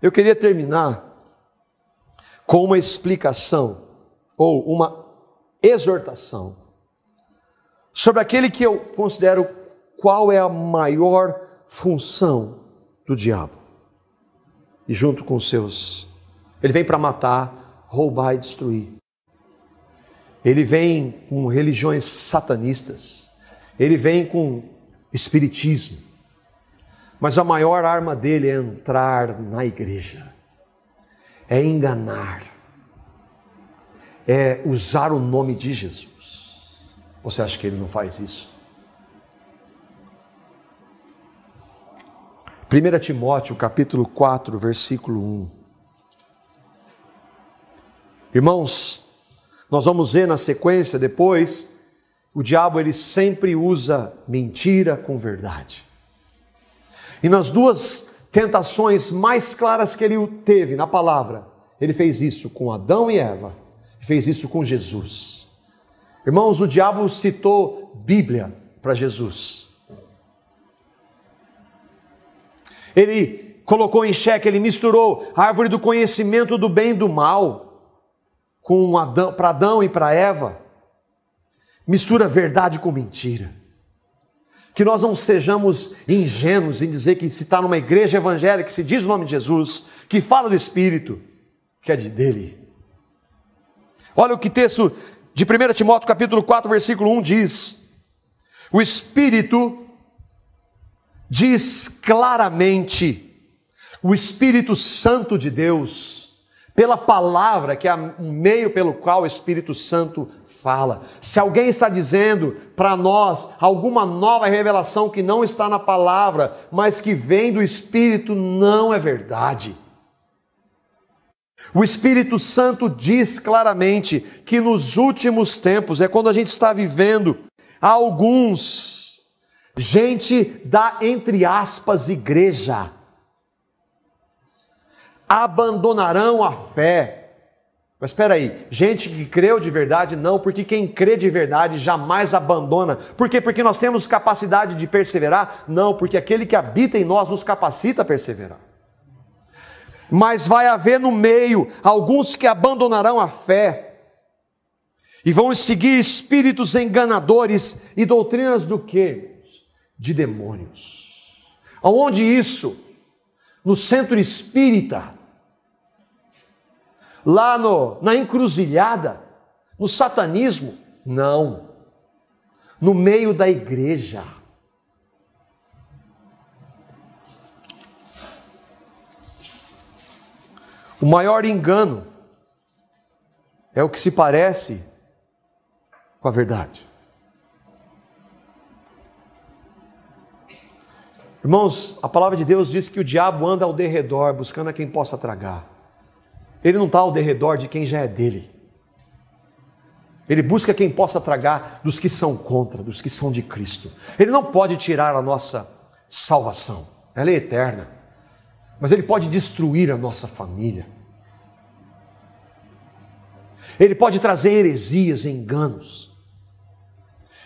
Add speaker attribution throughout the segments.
Speaker 1: Eu queria terminar com uma explicação, ou uma exortação, sobre aquele que eu considero qual é a maior função do diabo. E junto com os seus, ele vem para matar, roubar e destruir. Ele vem com religiões satanistas, ele vem com espiritismo, mas a maior arma dele é entrar na igreja, é enganar, é usar o nome de Jesus. Você acha que ele não faz isso? 1 Timóteo capítulo 4, versículo 1. Irmãos, nós vamos ver na sequência depois, o diabo ele sempre usa mentira com verdade. E nas duas tentações mais claras que ele teve na palavra, ele fez isso com Adão e Eva, fez isso com Jesus. Irmãos, o diabo citou Bíblia para Jesus. Ele colocou em xeque, ele misturou a árvore do conhecimento do bem e do mal com Adão, para Adão e para Eva. Mistura verdade com mentira. Que nós não sejamos ingênuos em dizer que se está numa igreja evangélica, que se diz o nome de Jesus, que fala do Espírito, que é dele. Olha o que texto de 1 Timóteo capítulo 4, versículo 1 diz. O Espírito diz claramente, o Espírito Santo de Deus, pela palavra, que é o meio pelo qual o Espírito Santo fala. Se alguém está dizendo para nós alguma nova revelação que não está na palavra, mas que vem do Espírito, não é verdade. O Espírito Santo diz claramente que nos últimos tempos, é quando a gente está vivendo, gente da, entre aspas, igreja, abandonarão a fé. Mas espera aí, gente que creu de verdade, não, porque quem crê de verdade jamais abandona. Por quê? Porque nós temos capacidade de perseverar? Não, porque aquele que habita em nós nos capacita a perseverar. Mas vai haver no meio alguns que abandonarão a fé e vão seguir espíritos enganadores e doutrinas do quê? De demônios. Aonde isso? No centro espírita, lá na encruzilhada, no satanismo? Não, no meio da igreja. O maior engano é o que se parece com a verdade. Irmãos, a palavra de Deus diz que o diabo anda ao derredor, buscando a quem possa tragar. Ele não está ao derredor de quem já é dele. Ele busca quem possa tragar dos que são contra, dos que são de Cristo. Ele não pode tirar a nossa salvação, ela é eterna. Mas ele pode destruir a nossa família. Ele pode trazer heresias e enganos.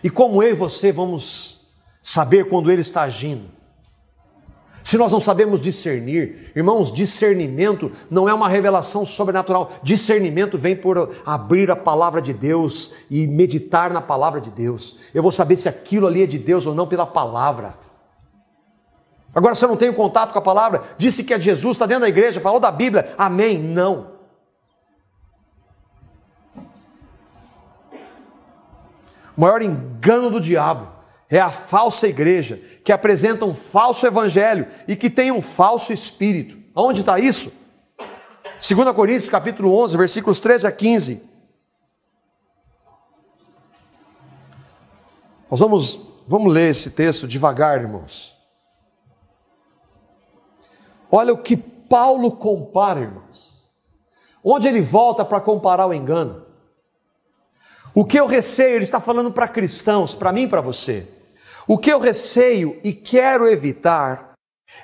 Speaker 1: E como eu e você vamos saber quando ele está agindo? Se nós não sabemos discernir, irmãos, discernimento não é uma revelação sobrenatural. Discernimento vem por abrir a palavra de Deus e meditar na palavra de Deus. Eu vou saber se aquilo ali é de Deus ou não pela palavra. Agora, se eu não tenho contato com a palavra, disse que é Jesus, está dentro da igreja, falou da Bíblia, amém? Não. O maior engano do diabo é a falsa igreja, que apresenta um falso evangelho e que tem um falso espírito. Onde está isso? 2 Coríntios capítulo 11, versículos 13 a 15. Nós vamos ler esse texto devagar, irmãos. Olha o que Paulo compara, irmãos. Onde ele volta para comparar o engano. O que eu receio, ele está falando para cristãos, para mim e para você. O que eu receio e quero evitar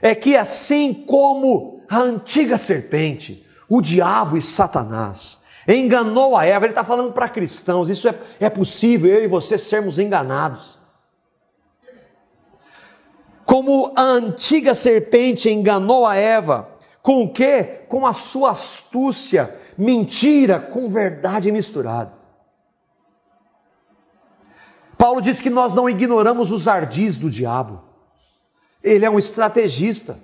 Speaker 1: é que assim como a antiga serpente, o diabo e Satanás, enganou a Eva, ele está falando para cristãos, isso é possível, eu e você sermos enganados. Como a antiga serpente enganou a Eva Com o quê? Com a sua astúcia, mentira com verdade misturada. Paulo diz que nós não ignoramos os ardis do diabo. Ele é um estrategista.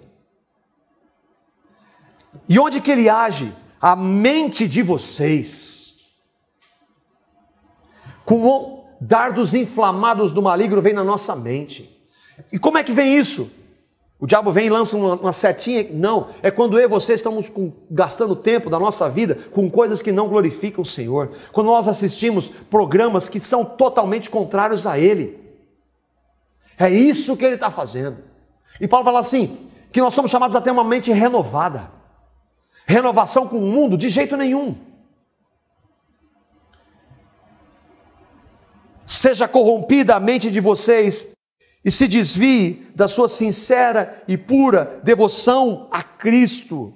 Speaker 1: E onde que ele age? A mente de vocês. Com dardos inflamados do maligno vem na nossa mente. E como é que vem isso? O diabo vem e lança uma setinha? Não, é quando eu e você estamos gastando tempo da nossa vida com coisas que não glorificam o Senhor. Quando nós assistimos programas que são totalmente contrários a Ele. É isso que Ele está fazendo. E Paulo fala assim, que nós somos chamados a ter uma mente renovada. Renovação com o mundo? De jeito nenhum. Seja corrompida a mente de vocês e se desvie da sua sincera e pura devoção a Cristo.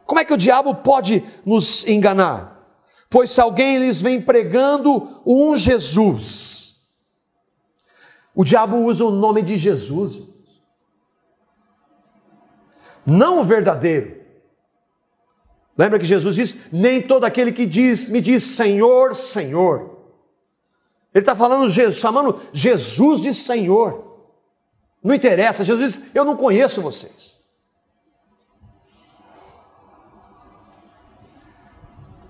Speaker 1: Como é que o diabo pode nos enganar? Pois se alguém lhes vem pregando um Jesus, o diabo usa o nome de Jesus, não o verdadeiro. Lembra que Jesus disse, nem todo aquele que me diz Senhor, Senhor. Ele está falando, chamando Jesus de Senhor. Não interessa, Jesus diz, eu não conheço vocês.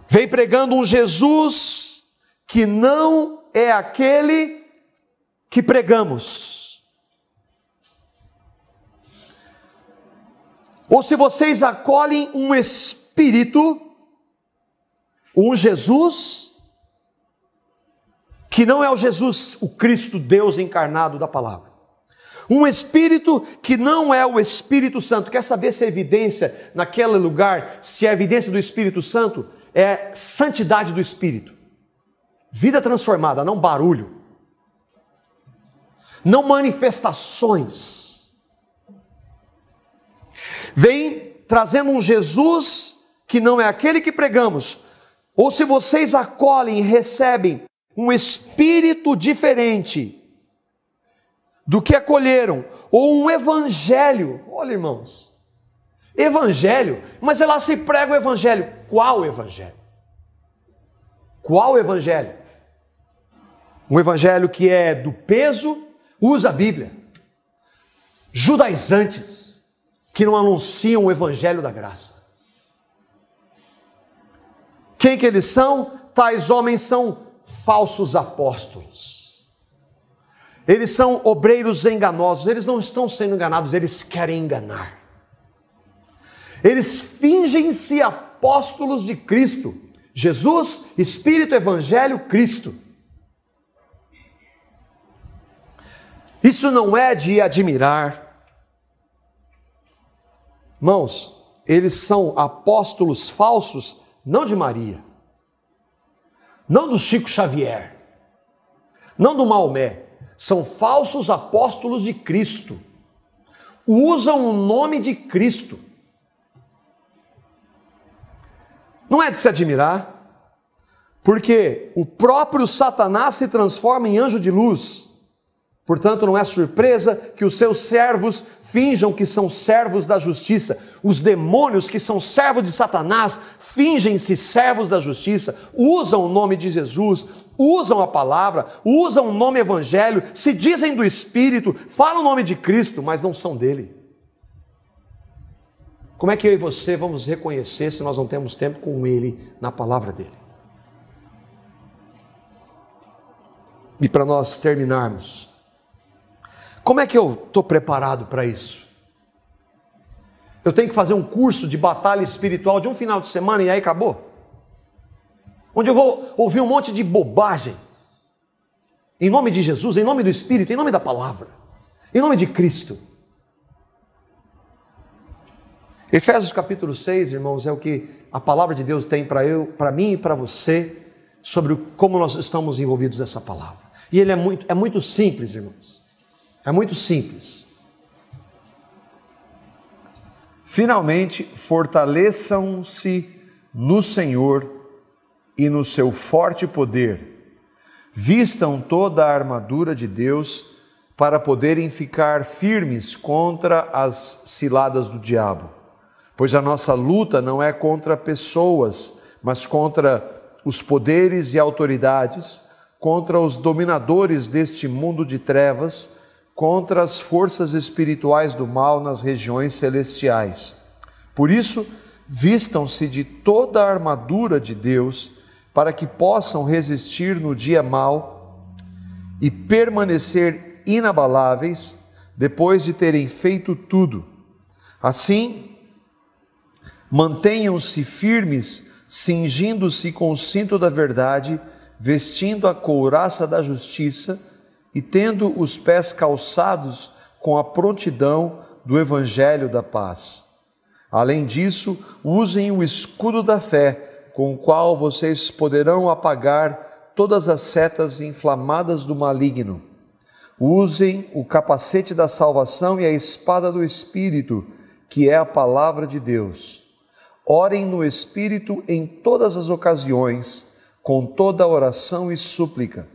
Speaker 1: Vem pregando um Jesus que não é aquele que pregamos. Ou se vocês acolhem um espírito, um Jesus que não é o Jesus, o Cristo, Deus encarnado da palavra. Um Espírito que não é o Espírito Santo. Quer saber se a evidência naquele lugar, se a evidência do Espírito Santo é santidade do Espírito. Vida transformada, não barulho. Não manifestações. Vem trazendo um Jesus que não é aquele que pregamos. Ou se vocês acolhem e recebem um espírito diferente do que acolheram, ou um evangelho, olha irmãos, evangelho, mas lá se prega o evangelho, qual evangelho? Qual evangelho? Um evangelho que é do peso, usa a Bíblia, judaizantes, que não anunciam o evangelho da graça. Quem que eles são? Tais homens são falsos apóstolos. Eles são obreiros enganosos. Eles não estão sendo enganados, eles querem enganar. Eles fingem-se apóstolos de Cristo. Jesus, Espírito, Evangelho, Cristo. Isso não é de admirar. Irmãos, eles são apóstolos falsos, não de Maria, não do Chico Xavier, não do Maomé, são falsos apóstolos de Cristo, usam o nome de Cristo. Não é de se admirar, porque o próprio Satanás se transforma em anjo de luz. Portanto, não é surpresa que os seus servos finjam que são servos da justiça. Os demônios que são servos de Satanás fingem-se servos da justiça, usam o nome de Jesus, usam a palavra, usam o nome evangelho, se dizem do Espírito, falam o nome de Cristo, mas não são dele. Como é que eu e você vamos reconhecer se nós não temos tempo com ele na palavra dele? E para nós terminarmos, como é que eu estou preparado para isso? Eu tenho que fazer um curso de batalha espiritual de um final de semana e aí acabou? Onde eu vou ouvir um monte de bobagem, em nome de Jesus, em nome do Espírito, em nome da palavra, em nome de Cristo. Efésios capítulo 6, irmãos, é o que a palavra de Deus tem para mim e para você, sobre como nós estamos envolvidos nessa palavra. E ele é muito simples, irmãos. É muito simples. Finalmente, fortaleçam-se no Senhor e no seu forte poder. Vistam toda a armadura de Deus para poderem ficar firmes contra as ciladas do diabo. Pois a nossa luta não é contra pessoas, mas contra os poderes e autoridades, contra os dominadores deste mundo de trevas, contra as forças espirituais do mal nas regiões celestiais. Por isso, vistam-se de toda a armadura de Deus, para que possam resistir no dia mau e permanecer inabaláveis depois de terem feito tudo. Assim, mantenham-se firmes, cingindo-se com o cinto da verdade, vestindo a couraça da justiça e tendo os pés calçados com a prontidão do evangelho da paz. Além disso, usem o escudo da fé, com o qual vocês poderão apagar todas as setas inflamadas do maligno. Usem o capacete da salvação e a espada do Espírito, que é a palavra de Deus. Orem no Espírito em todas as ocasiões, com toda oração e súplica.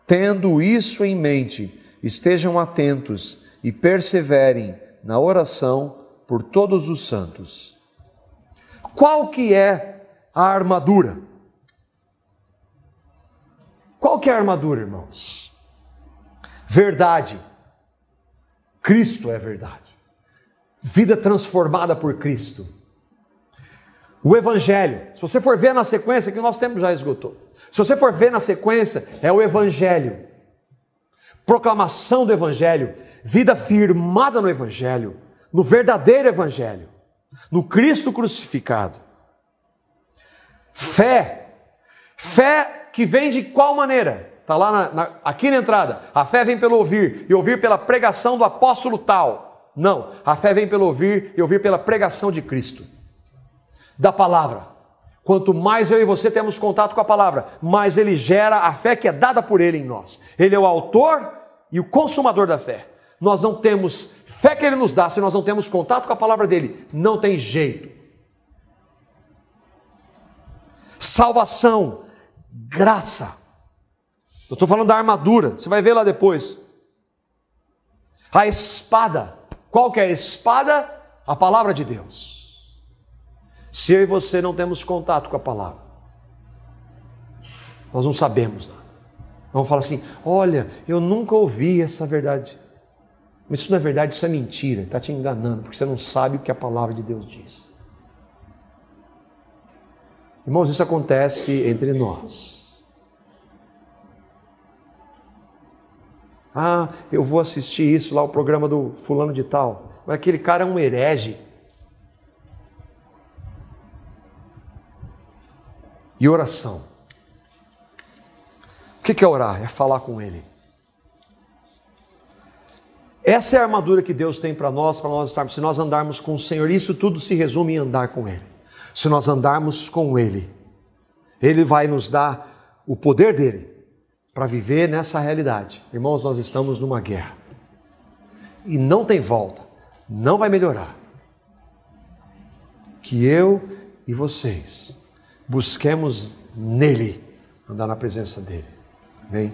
Speaker 1: Tendo isso em mente, estejam atentos e perseverem na oração por todos os santos. Qual que é a armadura? Qual que é a armadura, irmãos? Verdade. Cristo é verdade. Vida transformada por Cristo. O Evangelho, se você for ver na sequência, que o nosso tempo já esgotou. Se você for ver na sequência, é o Evangelho. Proclamação do Evangelho, vida firmada no Evangelho, no verdadeiro Evangelho, no Cristo crucificado. Fé. Fé que vem de qual maneira? Está lá aqui na entrada. A fé vem pelo ouvir, e ouvir pela pregação do apóstolo tal. Não, a fé vem pelo ouvir e ouvir pela pregação de Cristo. Da palavra. Quanto mais eu e você temos contato com a palavra, mais ele gera a fé que é dada por ele em nós. Ele é o autor e o consumador da fé. Nós não temos fé que ele nos dá se nós não temos contato com a palavra dele. Não tem jeito. Salvação, graça. Eu estou falando da armadura, você vai ver lá depois. A espada. Qual que é a espada? A palavra de Deus. Se eu e você não temos contato com a palavra, nós não sabemos nada. Vamos falar assim, olha, eu nunca ouvi essa verdade. Mas isso não é verdade, isso é mentira, está te enganando, porque você não sabe o que a palavra de Deus diz. Irmãos, isso acontece entre nós. Ah, eu vou assistir isso lá, o programa do fulano de tal. Mas aquele cara é um herege. E oração. O que é orar? É falar com Ele. Essa é a armadura que Deus tem para nós estarmos. Se nós andarmos com o Senhor, isso tudo se resume em andar com Ele. Se nós andarmos com Ele, Ele vai nos dar o poder dEle para viver nessa realidade. Irmãos, nós estamos numa guerra. E não tem volta. Não vai melhorar. Que eu e vocês busquemos nele, andar na presença dele. Amém?